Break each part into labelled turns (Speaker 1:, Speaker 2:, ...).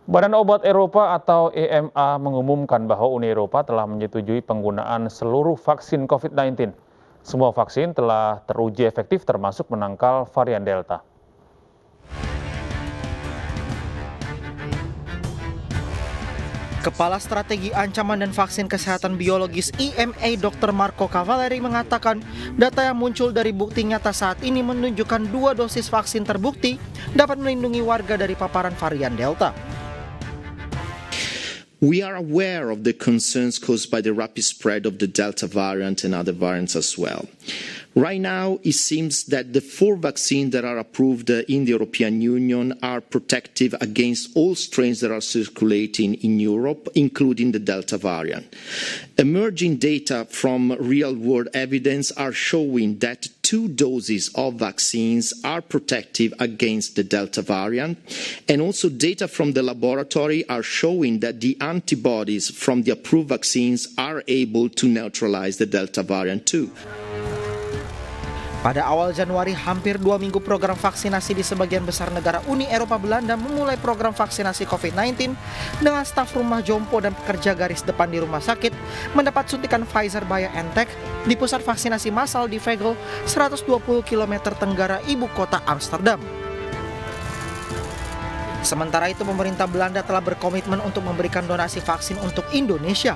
Speaker 1: Badan Obat Eropa atau EMA mengumumkan bahwa Uni Eropa telah menyetujui penggunaan seluruh vaksin COVID-19. Semua vaksin telah teruji efektif termasuk menangkal varian Delta.
Speaker 2: Kepala Strategi Ancaman dan Vaksin Kesehatan Biologis EMA Dr. Marco Cavalleri mengatakan data yang muncul dari bukti nyata saat ini menunjukkan 2 dosis vaksin terbukti dapat melindungi warga dari paparan varian Delta.
Speaker 3: We are aware of the concerns caused by the rapid spread of the Delta variant and other variants as well. Right now, it seems that the 4 vaccines that are approved in the European Union are protective against all strains that are circulating in Europe, including the Delta variant. Emerging data from real-world evidence are showing that 2 doses of vaccines are protective against the Delta variant, and also data from the laboratory are showing that the antibodies from the approved vaccines are able to neutralize the Delta variant too.
Speaker 2: Pada awal Januari, hampir 2 minggu program vaksinasi di sebagian besar negara Uni Eropa Belanda memulai program vaksinasi COVID-19 dengan staf rumah jompo dan pekerja garis depan di rumah sakit mendapat suntikan Pfizer-BioNTech di pusat vaksinasi massal di Veghel, 120 km tenggara ibu kota Amsterdam. Sementara itu, pemerintah Belanda telah berkomitmen untuk memberikan donasi vaksin untuk Indonesia.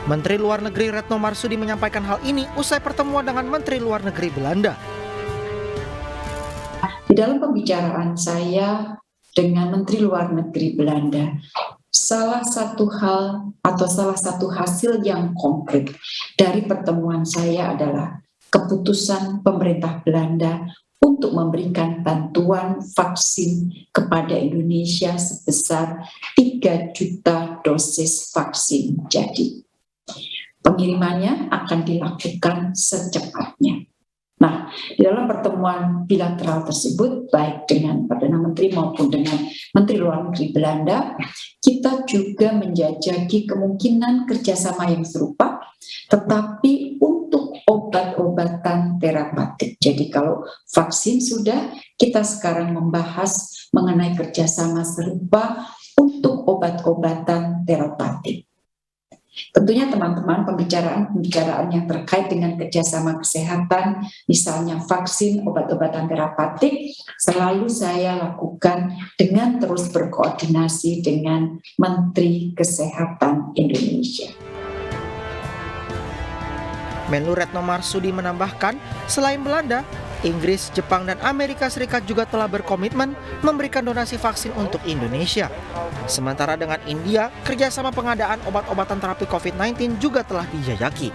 Speaker 2: Menteri Luar Negeri Retno Marsudi menyampaikan hal ini usai pertemuan dengan Menteri Luar Negeri Belanda.
Speaker 4: Di dalam pembicaraan saya dengan Menteri Luar Negeri Belanda, salah satu hal atau salah satu hasil yang konkret dari pertemuan saya adalah keputusan pemerintah Belanda untuk memberikan bantuan vaksin kepada Indonesia sebesar 3 juta dosis vaksin jadi. Pengirimannya akan dilakukan secepatnya. Nah, di dalam pertemuan bilateral tersebut, baik dengan Perdana Menteri maupun dengan Menteri Luar Negeri Belanda, kita juga menjajaki kemungkinan kerjasama yang serupa, tetapi untuk obat-obatan terapeutik. Jadi kalau vaksin sudah, kita sekarang membahas mengenai kerjasama serupa untuk obat-obatan terapeutik. Tentunya teman-teman, pembicaraan yang terkait dengan kerjasama kesehatan, misalnya vaksin, obat-obatan terapeutik, selalu saya lakukan dengan terus berkoordinasi dengan Menteri Kesehatan Indonesia.
Speaker 2: Menlu Retno Marsudi menambahkan, selain Belanda, Inggris, Jepang, dan Amerika Serikat juga telah berkomitmen memberikan donasi vaksin untuk Indonesia. Sementara dengan India, kerjasama pengadaan obat-obatan terapi COVID-19 juga telah dijajaki.